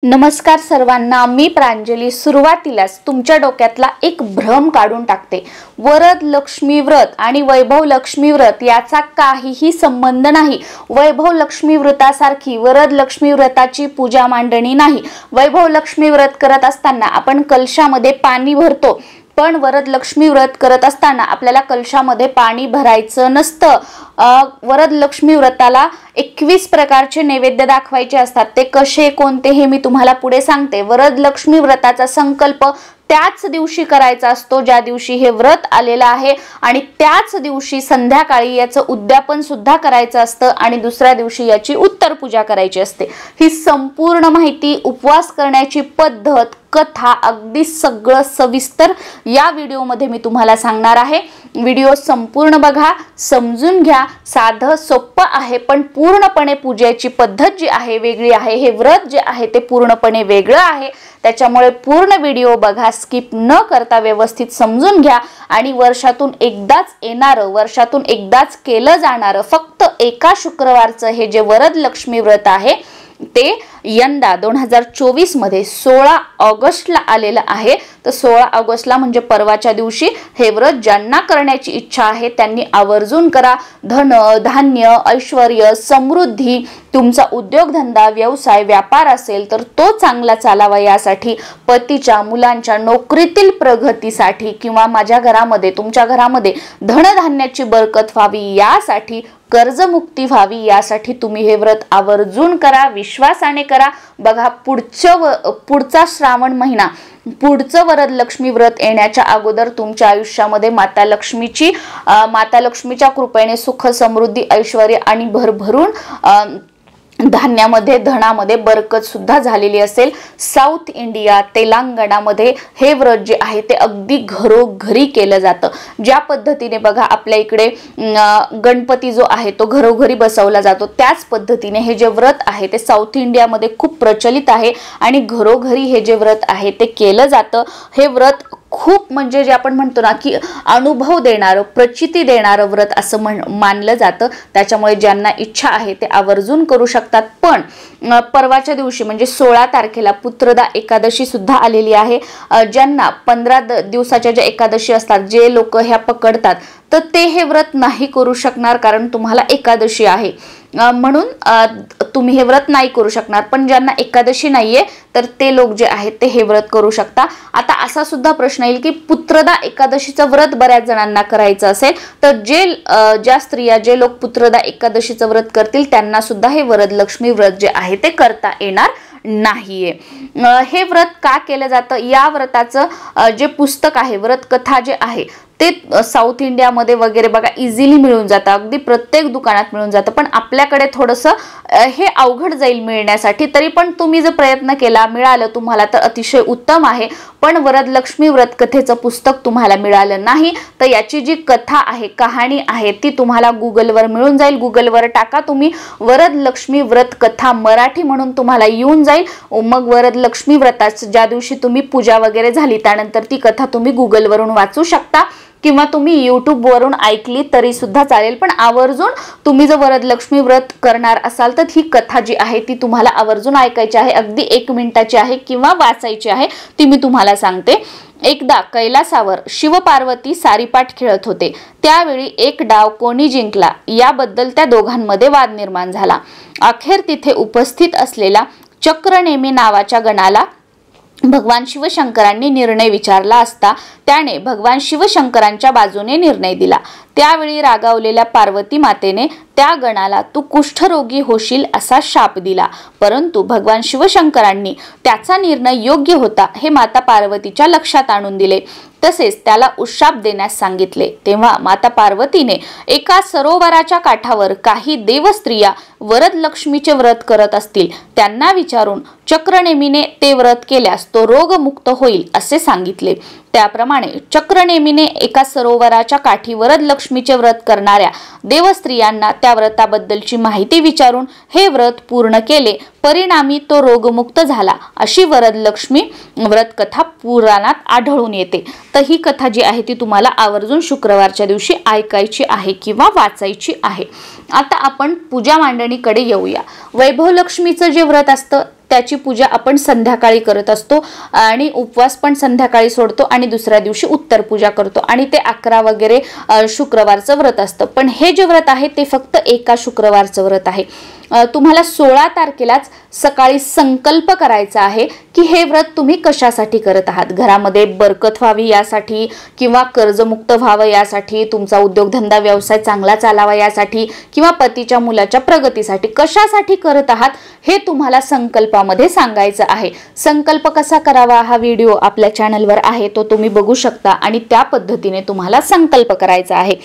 नमस्कार सर्वांना, मी प्रांजली। सुरुवातीलाच तुमच्या डोक्यातला एक भ्रम काढून टाकते। वरद लक्ष्मी व्रत आणि वैभव लक्ष्मी व्रत याचा काहीही संबंध नाही। वैभव लक्ष्मी व्रतासारखी वरद लक्ष्मी व्रताची पूजा मांडणी नाही। वैभव लक्ष्मी व्रत करत असताना आपण कलशामध्ये पाणी भरतो, पण वरद लक्ष्मी व्रत करत असताना आपल्याला कलशामध्ये पाणी भरायचं नसतं। वरद लक्ष्मी व्रताला 21 प्रकारचे नैवेद्य दाखवायचे असतात। ते कसे कोणते हे मी तुम्हाला पुढे सांगते। वरद लक्ष्मी व्रताचा संकल्प त्याच दिवशी करायचा असतो ज्या दिवशी हे व्रत आलेलं आहे, आणि त्याच दिवशी संध्याकाळी याचं उद्यापन सुद्धा करायचं असतं आणि दुसऱ्या दिवशी याची उत्तर पूजा करायची असते। ही संपूर्ण माहिती, उपवास करण्याची पद्धत, कथा, अगदी सगळं सविस्तर या व्हिडिओमध्ये मी तुम्हाला सांगणार आहे। व्हिडिओ संपूर्ण बघा, समजून घ्या। साधं सोपं आहे, पण पूर्णपणे पूजेची पद्धत जी आहे वेगळी आहे। हे व्रत जे आहे ते पूर्णपणे वेगळं आहे, त्याच्यामुळे पूर्ण व्हिडिओ बघा, स्किप न करता व्यवस्थित समजून घ्या। आणि वर्षातून एकदाच येणारं, वर्षातून एकदाच केलं जाणारं फक्त एका शुक्रवारचं हे जे वरद लक्ष्मी व्रत आहे ते यंदा 2024 मध्ये 16 ऑगस्टला आलेलं आहे। तर 16 ऑगस्टला म्हणजे परवाच्या दिवशी हे व्रत ज्यांना करण्याची इच्छा आहे त्यांनी आवर्जून करा। धन धान्य, ऐश्वर्य, समृद्धी, तुमचा उद्योगधंदा, व्यवसाय, व्यापार असेल तर तो चांगला चालावा यासाठी, पतीच्या, मुलांच्या नोकरीतील प्रगतीसाठी, किंवा माझ्या घरामध्ये, तुमच्या घरामध्ये धनधान्याची बरकत व्हावी यासाठी, कर्जमुक्ती व्हावी यासाठी तुम्ही हे व्रत आवर्जून करा, विश्वासाने करा। बघा, पुढचा श्रावण महिना, पुढचं वरद लक्ष्मी व्रत येण्याच्या अगोदर तुमच्या आयुष्यामध्ये माता लक्ष्मीच्या कृपेने सुख, समृद्धी, ऐश्वर्य आणि भरभरून धान्यामध्ये, धनामध्ये बरकत सुद्धा झालेली असेल। साऊथ इंडिया, तेलंगणामध्ये हे व्रत जे आहे ते अगदी घरोघरी केलं जातं। ज्या पद्धतीने बघा आपल्या इकडे गणपती जो आहे तो घरोघरी बसवला जातो, त्याच पद्धतीने हे जे व्रत आहे ते साऊथ इंडियामध्ये खूप प्रचलित आहे आणि घरोघरी हे जे व्रत आहे ते केलं जातं। हे व्रत खूप म्हणजे जे आपण म्हणतो ना की अनुभव देणारं, प्रचिती देणारं व्रत असं मानलं जातं। त्याच्यामुळे ज्यांना इच्छा आहे ते आवर्जून करू शकतात। पण परवाच्या दिवशी म्हणजे 16 तारखेला पुत्रदा एकादशी सुद्धा आलेली आहे। ज्यांना 15 दिवसाच्या ज्या एकादशी असतात, जे लोक ह्या पकडतात, तर ते हे व्रत नाही करू शकणार, कारण तुम्हाला एकादशी आहे म्हणून तुम्ही हे व्रत नाही करू शकणार। पण ज्यांना एकादशी नाहीये तर ते लोक जे आहेत ते हे व्रत करू शकता। आता असा सुद्धा प्रश्न येईल की पुत्रदा एकादशीचं व्रत बऱ्याच जणांना करायचं असेल तर ज्या स्त्रिया, जे लोक पुत्रदा एकादशीचं व्रत करतील त्यांना सुद्धा हे वरद लक्ष्मी व्रत जे आहे ते करता येणार नाहीये। हे व्रत का केलं जातं, या व्रताचं जे पुस्तक आहे, व्रत कथा जे आहे ते साऊथ इंडियामध्ये वगैरे बघा इझिली मिळून जातं, अगदी प्रत्येक दुकानात मिळून जातं। पण आपल्याकडे थोडंसं हे अवघड जाईल मिळण्यासाठी, तरी पण तुम्ही जर प्रयत्न केला, मिळालं तुम्हाला तर अतिशय उत्तम आहे। पण वरद लक्ष्मी व्रत कथेचं पुस्तक तुम्हाला मिळालं नाही तर याची जी कथा आहे, कहाणी आहे ती तुम्हाला गुगलवर मिळून जाईल। गुगलवर टाका तुम्ही वरद लक्ष्मी व्रत कथा मराठी म्हणून तुम्हाला येऊन जाईल। मग वरद लक्ष्मी व्रताचं ज्या दिवशी तुम्ही पूजा वगैरे झाली त्यानंतर ती कथा तुम्ही गुगलवरून वाचू शकता, किंवा तुम्ही YouTube वरून ऐकली तरी सुद्धा चालेल। पण आवर्जून तुम्ही जर वरद लक्ष्मी व्रत करणार असाल तर ही कथा जी आहे ती तुम्हाला आवर्जून ऐकायची आहे। अगदी 1 मिनिटाची आहे किंवा वाचायची आहे, ती मी तुम्हाला सांगते। एकदा कैलासावर शिव पार्वती सारीपाट खेळत होते। त्यावेळी एक डाव कोणी जिंकला याबद्दल त्या दोघांमध्ये वाद निर्माण झाला। अखेर तिथे उपस्थित असलेला चक्रनेमी नावाच्या गणाला भगवान शिवशंकरांनी निर्णय विचारला असता त्याने भगवान शिवशंकरांच्या बाजूने निर्णय दिला। त्यावेळी रागावलेल्या पार्वती मातेने त्या गणाला तू कुष्ठरोगी होशील असा शाप दिला, परंतु भगवान शिवशंकरांनी त्याचा निर्णय योग्य होता हे माता पार्वतीच्या लक्षात आणून दिले, तसेच त्याला उशाप देण्यास सांगितले। तेव्हा माता पार्वतीने एका सरोवराच्या काठावर काही देवस्त्रिया वरद लक्ष्मीचे व्रत करत असतील त्यांना विचारून चक्रनेमीने ते व्रत केल्यास तो रोगमुक्त होईल असे सांगितले। त्याप्रमाणे चक्रनेमीने एका सरोवराच्या काठी वरद लक्ष्मीचे व्रत करणाऱ्या देवस्त्रियांना त्या व्रताबद्दलची माहिती विचारून हे व्रत पूर्ण केले, परिणामी तो रोगमुक्त झाला, अशी वरद लक्ष्मी व्रत कथा पुराणात आढळून येते। तर ही कथा जी आहे ती तुम्हाला आवर्जून शुक्रवारच्या दिवशी ऐकायची आहे किंवा वाचायची आहे। आता आपण पूजा मांडणीकडे येऊया। वैभव लक्ष्मीचं जे व्रत असतं त्याची पूजा आपण संध्याकाळी करत असतो आणि उपवास पण संध्याकाळी सोडतो आणि दुसऱ्या दिवशी उत्तर पूजा करतो आणि ते 11 वगैरे शुक्रवारचं व्रत असतं. पण हे जे व्रत आहे ते फक्त एका शुक्रवारचं व्रत आहे. तुम्हाला 16 तारखेलाच सकाळी संकल्प करायचा आहे की हे व्रत तुम्ही कशासाठी करत आहात. घरामध्ये बरकत व्हावी यासाठी, किंवा कर्जमुक्त व्हावं यासाठी, तुमचा उद्योगधंदा व्यवसाय चांगला चालावा यासाठी, किंवा पतीच्या मुलाच्या प्रगतीसाठी, कशासाठी करत आहात हे तुम्हाला संकल्पामध्ये सांगायचं आहे. संकल्प कसा करावा हा व्हिडिओ आपल्या चॅनलवर आहे, तो तुम्ही बघू शकता आणि त्या पद्धतीने तुम्हाला संकल्प करायचा आहे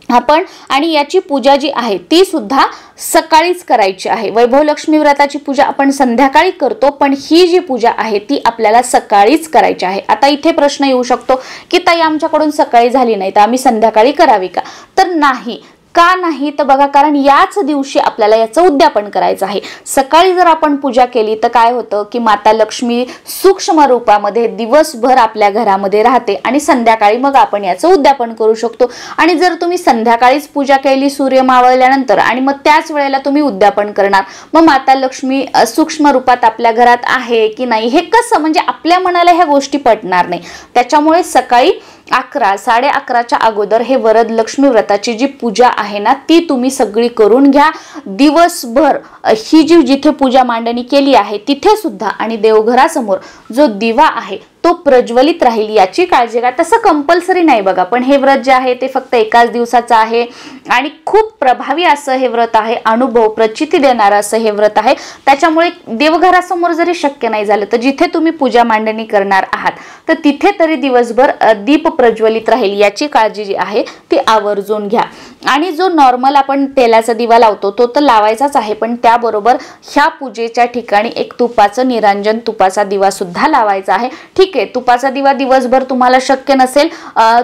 आपण. आणि याची पूजा जी आहे ती सुद्धा सकाळीच करायची आहे. वैभव लक्ष्मी व्रताची पूजा आपण संध्याकाळी करतो, पण ही जी पूजा आहे ती आपल्याला सकाळीच करायची आहे. आता इथे प्रश्न येऊ शकतो की ताई आमच्याकडून सकाळी झाली नाही तर आम्ही संध्याकाळी करावी का? तर नाही. का नाही तर बघा, कारण याच दिवशी आपल्याला याचं उद्यापन करायचं आहे. सकाळी जर आपण पूजा केली तर काय होतं की माता लक्ष्मी सूक्ष्म रूपामध्ये दिवसभर आपल्या घरामध्ये राहते आणि संध्याकाळी मग आपण याचं उद्यापन करू शकतो. आणि जर तुम्ही संध्याकाळीच पूजा केली सूर्य मावळल्यानंतर आणि मग त्याच वेळेला तुम्ही उद्यापन करणार, मग माता लक्ष्मी सूक्ष्म रूपात आपल्या घरात आहे की नाही हे कसं, म्हणजे आपल्या मनाला ह्या गोष्टी पटणार नाही. त्याच्यामुळे सकाळी 11-11:30च्या अगोदर हे वरद लक्ष्मी व्रताची जी पूजा आहे ना ती तुम्ही सगळी करून घ्या. दिवसभर ही जी जिथे पूजा मांडणी केली आहे तिथे सुद्धा आणि देवघरासमोर जो दिवा आहे तो प्रज्वलित राहील याची काळजी घ्या. तसं कंपल्सरी नाही बघा, पण हे व्रत जे आहे ते फक्त एकाच दिवसाचं आहे आणि खूप प्रभावी असं हे व्रत आहे, अनुभव प्रचिती देणारं असं हे व्रत आहे. त्याच्यामुळे देवघरासमोर जरी शक्य नाही झालं तर जिथे तुम्ही पूजा मांडणी करणार आहात तर तिथे तरी दिवसभर दीप प्रज्वलित राहील याची काळजी जी आहे ती आवर्जून घ्या. आणि जो नॉर्मल आपण तेलाचा दिवा लावतो तो तर लावायचाच आहे, पण त्याबरोबर ह्या पूजेच्या ठिकाणी एक तुपाचं निरांजन, तुपाचा दिवा सुद्धा लावायचा आहे. ठीक आहे, तुपाचा दिवा दिवसभर तुम्हाला शक्य नसेल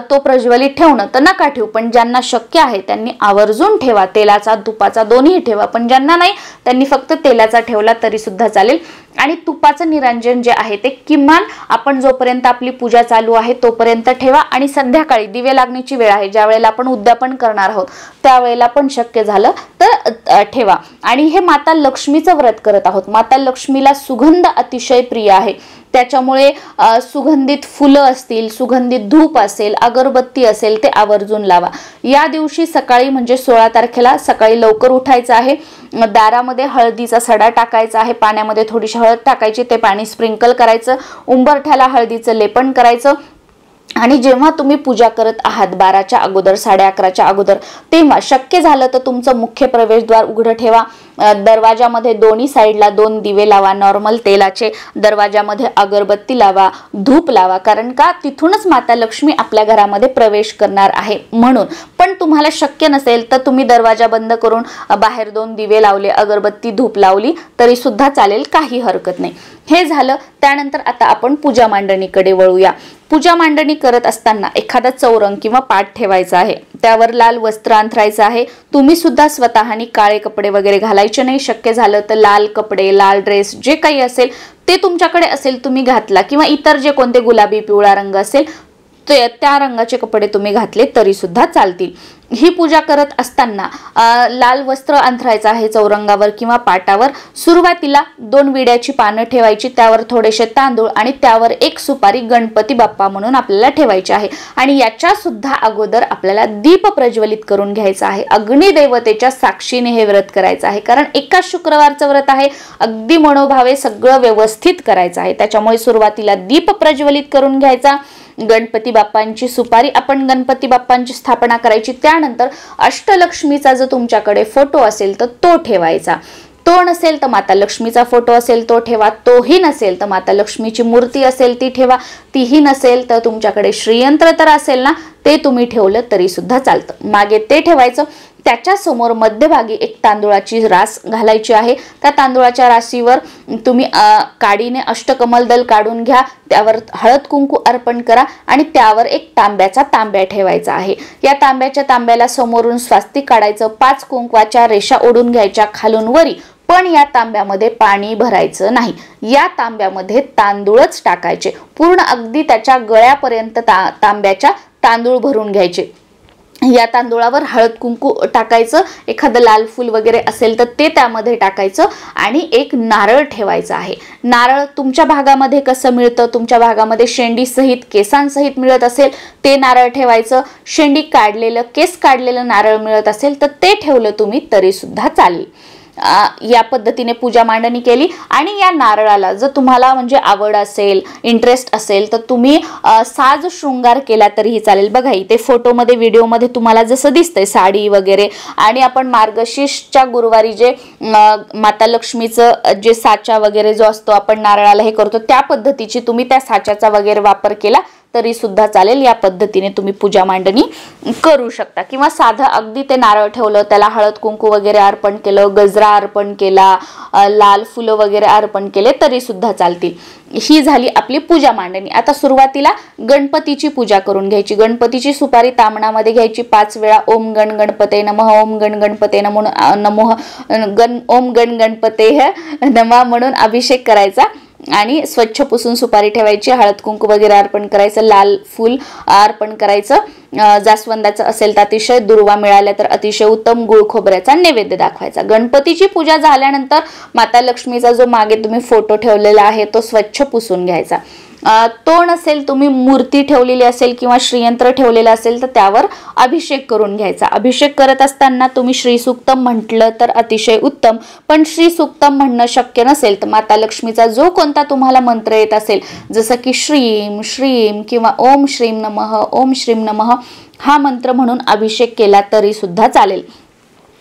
तो प्रज्वलित ठेवणं तर नका ठेवू, पण ज्यांना शक्य आहे त्यांनी आवर्जून ठेवा. तेलाचा तुपाचा दोन्ही ठेवा, पण ज्यांना नाही त्यांनी फक्त तेलाचा ठेवला तरी सुद्धा चालेल. आणि तुपाचं निरांजन जे आहे ते किमान आपण जोपर्यंत आपली पूजा चालू आहे तोपर्यंत ठेवा आणि संध्याकाळी दिवे लागण्याची वेळ आहे ज्या वेळेला आपण उद्यापन करणार आहोत त्यावेळेला पण शक्य झालं तर ठेवा. आणि हे माता लक्ष्मीचं व्रत करत आहोत. माता लक्ष्मीला सुगंध अतिशय प्रिय आहे, त्याच्यामुळे सुगंधित फुलं असतील, सुगंधित धूप असेल, अगरबत्ती असेल ते आवर्जून लावा. या दिवशी सकाळी म्हणजे 16 तारखेला सकाळी लवकर उठायचं आहे. दारामध्ये हळदीचा सडा टाकायचा आहे, पाण्यामध्ये थोडीशी हळद टाकायची, ते पाणी स्प्रिंकल करायचं, उंबरठ्याला हळदीचं लेपन करायचं. आणि जेव्हा तुम्ही पूजा करत आहात 12च्या अगोदर 11:30च्या अगोदर तेव्हा शक्य झालं तर तुमचं मुख्य प्रवेशद्वार उघडं ठेवा. दरवाजामध्ये दोन्ही साईडला 2 दिवे लावा नॉर्मल तेलाचे, दरवाजामध्ये अगरबत्ती लावा, धूप लावा, कारण का तिथूनच माता लक्ष्मी आपल्या घरामध्ये प्रवेश करणार आहे म्हणून. पण तुम्हाला शक्य नसेल तर तुम्ही दरवाजा बंद करून बाहेर 2 दिवे लावले, अगरबत्ती धूप लावली तरी सुद्धा चालेल, काही हरकत नाही. हे झालं. त्यानंतर आता आपण पूजा मांडणीकडे वळूया. पूजा मांडणी करत असताना एखादा चौरंग किंवा पाट ठेवायचा आहे, त्यावर लाल वस्त्र अंथरायचं आहे. तुम्ही सुद्धा स्वतःनी काळे कपडे वगैरे घालायचे नाही, शक्य झालं तर लाल कपडे, लाल ड्रेस जे काही असेल ते तुमच्याकडे असेल तुम्ही घातला, किंवा इतर जे कोणते गुलाबी पिवळा रंग असेल त्या रंगाचे कपडे तुम्ही घातले तरी सुद्धा चालतील. ही पूजा करत असताना लाल वस्त्र अंथरायचं आहे चौरंगावर किंवा पाटावर. सुरुवातीला 2 विड्याची पानं ठेवायची, त्यावर थोडेसे तांदूळ आणि त्यावर 1 सुपारी गणपती बाप्पा म्हणून आपल्याला ठेवायची आहे. आणि याच्या सुद्धा अगोदर आपल्याला दीप प्रज्वलित करून घ्यायचा आहे. अग्निदेवतेच्या साक्षीने हे व्रत करायचं आहे, कारण एकाच शुक्रवारचं व्रत आहे, अगदी मनोभावे सगळं व्यवस्थित करायचं आहे. त्याच्यामुळे सुरुवातीला दीप प्रज्वलित करून घ्यायचा. गणपती बाप्पांची सुपारी, आपण गणपती बाप्पांची स्थापना करायची. त्यानंतर अष्टलक्ष्मीचा जर तुमच्याकडे फोटो असेल तर तो ठेवायचा. तो नसेल तर माता लक्ष्मीचा फोटो असेल तो ठेवा. तोही नसेल तर माता लक्ष्मीची मूर्ती असेल ती ठेवा. तीही नसेल तर तुमच्याकडे श्रीयंत्र तर असेल ना ते तुम्ही ठेवलं तरी सुद्धा चालतं. मागे ते ठेवायचं. त्याच्या समोर मध्यभागी एक तांदूळाची रास घालायची आहे. त्या तांदूळाच्या राशीवर तुम्ही काडीने अष्टकमल दल काढून घ्या, त्यावर हळद कुंकू अर्पण करा आणि त्यावर एक तांब्याचा तांब्या ठेवायचा आहे. या तांब्याच्या तांब्याला समोरून स्वास्तिक काढायचं, 5 कुंकवाच्या रेषा ओढून घ्यायच्या खालून वरी. पण या तांब्यामध्ये पाणी भरायचं नाही, या तांब्यामध्ये तांदूळच टाकायचे. पूर्ण अगदी त्याच्या गळ्यापर्यंत तांब्याच्या तांदूळ भरून घ्यायचे. या तांदूळावर हळद कुंकू टाकायचं, एखादं लाल फूल वगैरे असेल तर ते त्यामध्ये टाकायचं आणि एक नारळ ठेवायचा आहे. नारळ तुमच्या भागामध्ये कसं मिळतं, तुमच्या भागामध्ये शेंडी सहित केसांसहित मिळत असेल ते नारळ ठेवायचं. शेंडी काढलेलं केस काढलेलं नारळ मिळत असेल तर ते ठेवलं तुम्ही तरी सुद्धा चालेल. या पद्धतीने पूजा मांडणी केली. आणि या नारळाला जर तुम्हाला म्हणजे आवड असेल, इंटरेस्ट असेल तर तुम्ही साज शृंगार केला तरीही चालेल. बघा इथे फोटोमध्ये व्हिडिओमध्ये तुम्हाला जसं दिसतंय साडी वगैरे, आणि आपण मार्गशीर्षच्या गुरुवारी जे माता लक्ष्मीचं जे साचा वगैरे जो असतो आपण नारळाला हे करतो त्या पद्धतीची तुम्ही त्या साच्याचा वगैरे वापर केला तरी सुद्धा चालेल. या पद्धतीने तुम्ही पूजा मांडणी करू शकता. किंवा साधं अगदी ते नारळ ठेवलं, त्याला हळद कुंकू वगैरे अर्पण केलं, गजरा अर्पण केला, लाल फुलं वगैरे अर्पण केले तरी सुद्धा चालतील. ही झाली आपली पूजा मांडणी. आता सुरुवातीला गणपतीची पूजा करून घ्यायची. गणपतीची सुपारी तामणामध्ये घ्यायची, 5 वेळा ओम गण गणपते नमः, ओम गण गणपते नमो नमः, ओम गण गणपते नमः म्हणून अभिषेक करायचा आणि स्वच्छ पुसून सुपारी ठेवायची, हळद कुंकू वगैरे अर्पण करायचं, लाल फूल अर्पण करायचं. जास्वंदाचं असेल तर अतिशय, दुर्वा मिळाल्या तर अतिशय उत्तम. गुळ खोबऱ्याचा नैवेद्य दाखवायचा. गणपतीची पूजा झाल्यानंतर माता लक्ष्मीचा जो मागे तुम्ही फोटो ठेवलेला आहे तो स्वच्छ पुसून घ्यायचा. तो नसेल, तुम्ही मूर्ती ठेवलेली असेल किंवा श्रीयंत्र ठेवलेलं असेल तर त्यावर अभिषेक करून घ्यायचा. अभिषेक करत असताना तुम्ही श्रीसूक्तम म्हटलं तर अतिशय उत्तम, पण श्रीसूक्तम म्हणणं शक्य नसेल तर माता लक्ष्मीचा जो कोणता तुम्हाला मंत्र येत असेल, जसं की श्रीम श्रीम किंवा ओम श्रीम नमः, ओम श्रीम नमः हा मंत्र म्हणून अभिषेक केला तरी सुद्धा चालेल.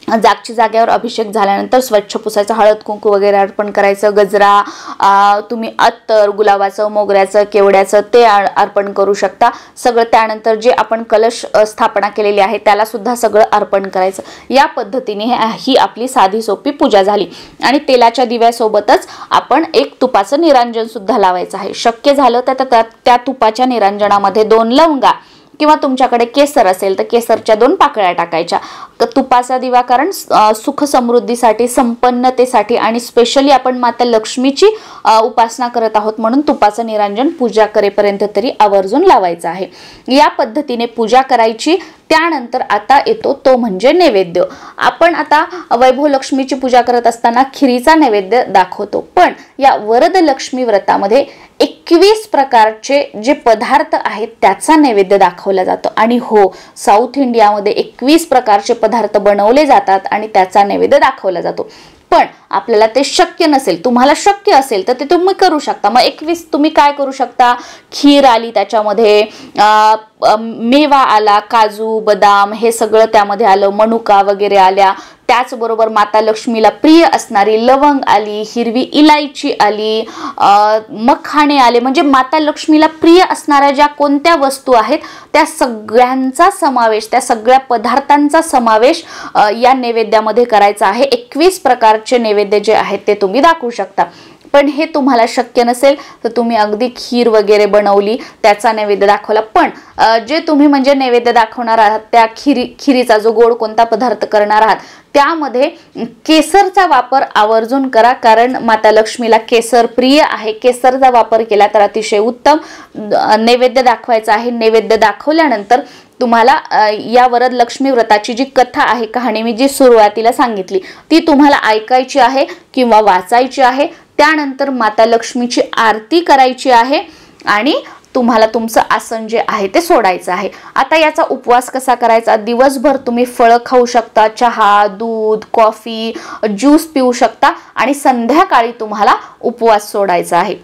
जागच्या जागेवर अभिषेक झाल्यानंतर स्वच्छ पुसायचं, हळद कुंकू वगैरे अर्पण करायचं. गजरा तुम्ही अत्तर, गुलाबाचं, मोगऱ्याचं, केवड्याचं ते अर्पण करू शकता. सगळं त्यानंतर जे आपण कलश स्थापना केलेली आहे त्याला सुद्धा सगळं अर्पण करायचं. या पद्धतीने ही आपली साधी सोपी पूजा झाली. आणि तेलाच्या दिव्यासोबतच आपण एक तुपाचं निरांजन सुद्धा लावायचं आहे. शक्य झालं तर त्या तुपाच्या निरांजनामध्ये 2 लवंगा किंवा तुमच्याकडे केसर असेल तर केसरच्या 2 पाकळ्या टाकायच्या. तुपाचा दिवा कारण सुख समृद्धीसाठी, संपन्नतेसाठी आणि स्पेशली आपण माता लक्ष्मीची उपासना करत आहोत म्हणून तुपाचं निरांजन पूजा करेपर्यंत तरी आवर्जून लावायचं आहे. या पद्धतीने पूजा करायची. त्यानंतर आता येतो तो म्हणजे नैवेद्य. आपण आता वैभव लक्ष्मीची पूजा करत असताना खिरीचा नैवेद्य दाखवतो, पण या वरद लक्ष्मी व्रतामध्ये 21 प्रकारचे जे पदार्थ आहेत त्याचा नैवेद्य दाखवला जातो. आणि हो, साऊथ इंडियामध्ये 21 प्रकारचे पदार्थ बनवले जातात आणि त्याचा नैवेद्य दाखवला जातो. पण आपल्याला ते शक्य नसेल, तुम्हाला शक्य असेल तर ते तुम्ही करू शकता. मग 21 तुम्ही काय करू शकता, खीर आली, त्याच्यामध्ये मेवा आला, काजू बदाम हे सगळं त्यामध्ये आलं, मनुका वगैरे आल्या, त्याचबरोबर माता लक्ष्मीला प्रिय असणारी लवंग आली, हिरवी इलायची आली, मखाणे आले. म्हणजे माता लक्ष्मीला प्रिय असणाऱ्या ज्या कोणत्या वस्तू आहेत त्या सगळ्यांचा समावेश, त्या सगळ्या पदार्थांचा समावेश या नैवेद्यामध्ये करायचा आहे. 21 प्रकारचे नैवेद्य जे आहेत ते तुम्ही दाखवू शकता. पण हे तुम्हाला शक्य नसेल तर तुम्ही अगदी खीर वगैरे बनवली त्याचा नैवेद्य दाखवला. पण जे तुम्ही म्हणजे नैवेद्य दाखवणार आहात त्या खिरीचा जो गोड कोणता पदार्थ करणार आहात त्यामध्ये केसरचा वापर आवर्जून करा, कारण माता लक्ष्मीला केसर प्रिय आहे. केसरचा वापर केला तर अतिशय उत्तम. नैवेद्य दाखवायचा आहे. नैवेद्य दाखवल्यानंतर तुम्हाला या वरद लक्ष्मी व्रताची जी कथा आहे, कहाणी मी जी सुरुवातीला सांगितली ती तुम्हाला ऐकायची आहे किंवा वाचायची आहे. त्यानंतर माता लक्ष्मीची आरती करायची आहे आणि तुम्हाला तुमचं आसन जे आहे ते सोडायचं आहे. आता याचा उपवास कसा करायचा, दिवसभर तुम्ही फळं खाऊ शकता, चहा, दूध, कॉफी, ज्यूस पिऊ शकता आणि संध्याकाळी तुम्हाला उपवास सोडायचा आहे.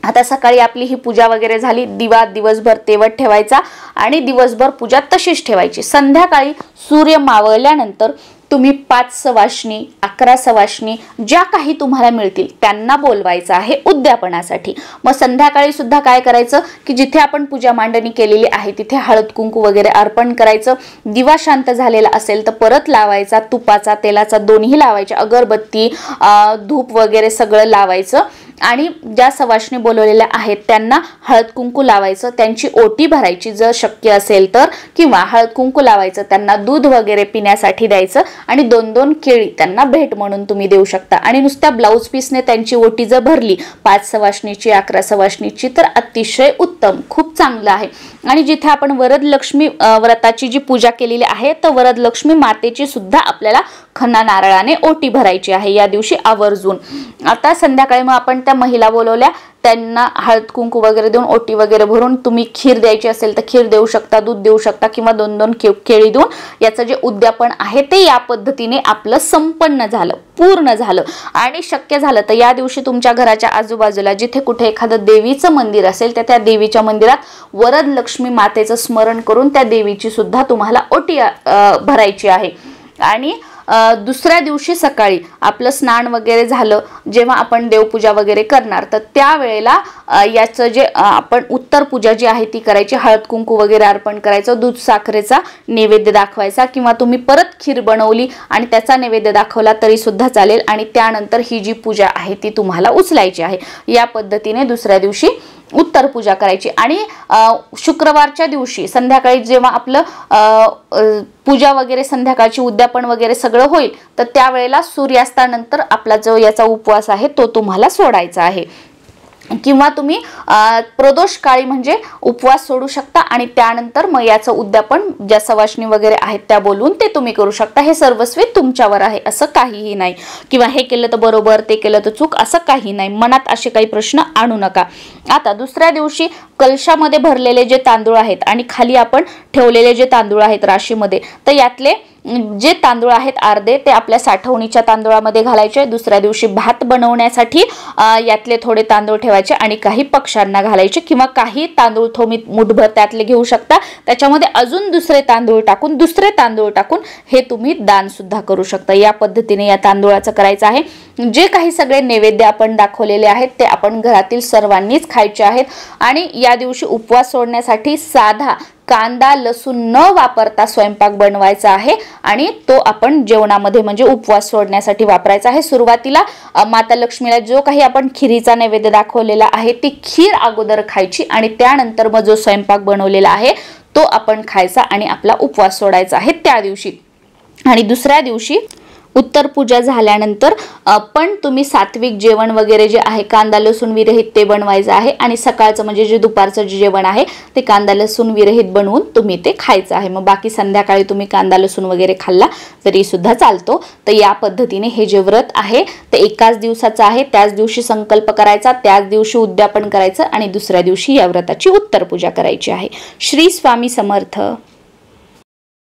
आता सकाळी आपली ही पूजा वगैरे झाली, दिवा दिवसभर तेवत ठेवायचा आणि दिवसभर पूजा तशीच ठेवायची. संध्याकाळी सूर्य मावळल्यानंतर तुम्ही 5 सवाष्णी, 11 सवाष्णी ज्या काही तुम्हाला मिळतील त्यांना बोलवायचं आहे उद्यापनासाठी. मग संध्याकाळी सुद्धा काय करायचं की जिथे आपण पूजा मांडणी केलेली आहे तिथे हळद कुंकू वगैरे अर्पण करायचं. दिवा शांत झालेला असेल तर परत लावायचा, तुपाचा तेलाचा दोन्ही लावायचे, अगरबत्ती धूप वगैरे सगळं लावायचं आणि ज्या सवाष्णी बोलवलेल्या आहेत त्यांना हळद कुंकू लावायचं, त्यांची ओटी भरायची जर शक्य असेल तर, किंवा हळद कुंकू लावायचं, त्यांना दूध वगैरे पिण्यासाठी द्यायचं आणि 2-2 केळी त्यांना भेट म्हणून तुम्ही देऊ शकता. आणि नुसत्या ब्लाऊज पीसने त्यांची ओटी जर भरली 5 सवाष्णीची 11 सवाष्णीची तर अतिशय उत्तम, खूप चांगलं आहे. आणि जिथे आपण वरदलक्ष्मी व्रताची जी पूजा केलेली आहे तर वरदलक्ष्मी मातेची सुद्धा आपल्याला खना नारळाने ओटी भरायची आहे या दिवशी आवर्जून. आता संध्याकाळी मग आपण त्या महिला बोलवल्या, त्यांना हळद कुंकू वगैरे देऊन ओटी वगैरे भरून तुम्ही खीर द्यायची असेल तर खीर देऊ शकता, दूध देऊ शकता, किंवा 2-2 केळी देऊन याचं जे उद्यापन आहे ते या पद्धतीने आपलं संपन्न झालं, पूर्ण झालं. आणि शक्य झालं तर या दिवशी तुमच्या घराच्या आजूबाजूला जिथे कुठे एखादं देवीचं मंदिर असेल तर त्या देवीच्या मंदिरात वरदलक्ष्मी मातेचं स्मरण करून त्या देवीची सुद्धा तुम्हाला ओटी भरायची आहे. आणि दुसऱ्या दिवशी सकाळी आपलं स्नान वगैरे झालं, जेव्हा आपण देवपूजा वगैरे करणार तर त्यावेळेला याचं जे आपण उत्तर पूजा जी आहे ती करायची, हळद कुंकू वगैरे अर्पण करायचं, दूध साखरेचा नैवेद्य दाखवायचा, किंवा तुम्ही परत खीर बनवली आणि त्याचा नैवेद्य दाखवला तरी सुद्धा चालेल. आणि त्यानंतर ही जी पूजा आहे ती तुम्हाला उचलायची आहे. या पद्धतीने दुसऱ्या दिवशी उत्तर पूजा करायची. आणि शुक्रवारच्या दिवशी संध्याकाळी जेव्हा आपलं पूजा वगैरे संध्याकाळची उद्यापन वगैरे सगळं होईल तर त्यावेळेला सूर्यास्तानंतर आपला जो याचा उपवास आहे तो तुम्हाला सोडायचा आहे. किंवा तुम्ही प्रदोष काळी म्हणजे उपवास सोडू शकता आणि त्यानंतर मग याचं उद्यापन ज्या सवाष्णी वगैरे आहेत त्या बोलून ते तुम्ही करू शकता. हे सर्वस्वी तुमच्यावर आहे, असं काहीही नाही. किंवा हे केलं तर बरोबर ते केलं तर चूक असं काही नाही, मनात असे काही प्रश्न आणू नका. आता दुसऱ्या दिवशी कलशामध्ये भरलेले जे तांदूळ आहेत आणि खाली आपण ठेवलेले जे तांदूळ आहेत राशीमध्ये, तर यातले जे तांदूळ आहेत अर्धे ते आपल्या साठवणीच्या तांदूळामध्ये घालायचे. दुसऱ्या दिवशी भात बनवण्यासाठी यातले थोडे तांदूळ ठेवायचे आणि काही पक्ष्यांना घालायचे, किंवा काही तांदूळ तुम्ही मुठभर त्यातले घेऊ शकता, त्याच्यामध्ये अजून दुसरे तांदूळ टाकून हे तुम्ही दान सुद्धा करू शकता. या पद्धतीने या तांदूळाचं करायचं आहे. जे काही सगळे नैवेद्य आपण दाखवलेले आहेत ते आपण घरातील सर्वांनीच खायचे आहेत. आणि या दिवशी उपवास सोडण्यासाठी साधा कांदा लसूण न वापरता स्वयंपाक बनवायचा आहे आणि तो आपण जेवणामध्ये म्हणजे उपवास सोडण्यासाठी वापरायचा आहे. सुरुवातीला माता लक्ष्मीला जो काही आपण खिरीचा नैवेद्य दाखवलेला आहे ती खीर अगोदर खायची आणि त्यानंतर मग जो स्वयंपाक बनवलेला आहे तो आपण खायचा आणि आपला उपवास सोडायचा आहे त्या दिवशी. आणि दुसऱ्या दिवशी उत्तर पूजा झाल्यानंतर पण तुम्ही सात्विक जेवण वगैरे जे आहे कांदा लसूण विरहित ते बनवायचं आहे. आणि सकाळचं म्हणजे जे दुपारचं जे जेवण आहे ते कांदा लसूण विरहित बनवून तुम्ही ते खायचं आहे. मग बाकी संध्याकाळी तुम्ही कांदा लसूण वगैरे खाल्ला तरी सुद्धा चालतो. तर या पद्धतीने हे जे व्रत आहे ते एकाच दिवसाचं आहे. त्याच दिवशी संकल्प करायचा, त्याच दिवशी उद्यापन करायचं आणि दुसऱ्या दिवशी या व्रताची उत्तर पूजा करायची आहे. श्री स्वामी समर्थ.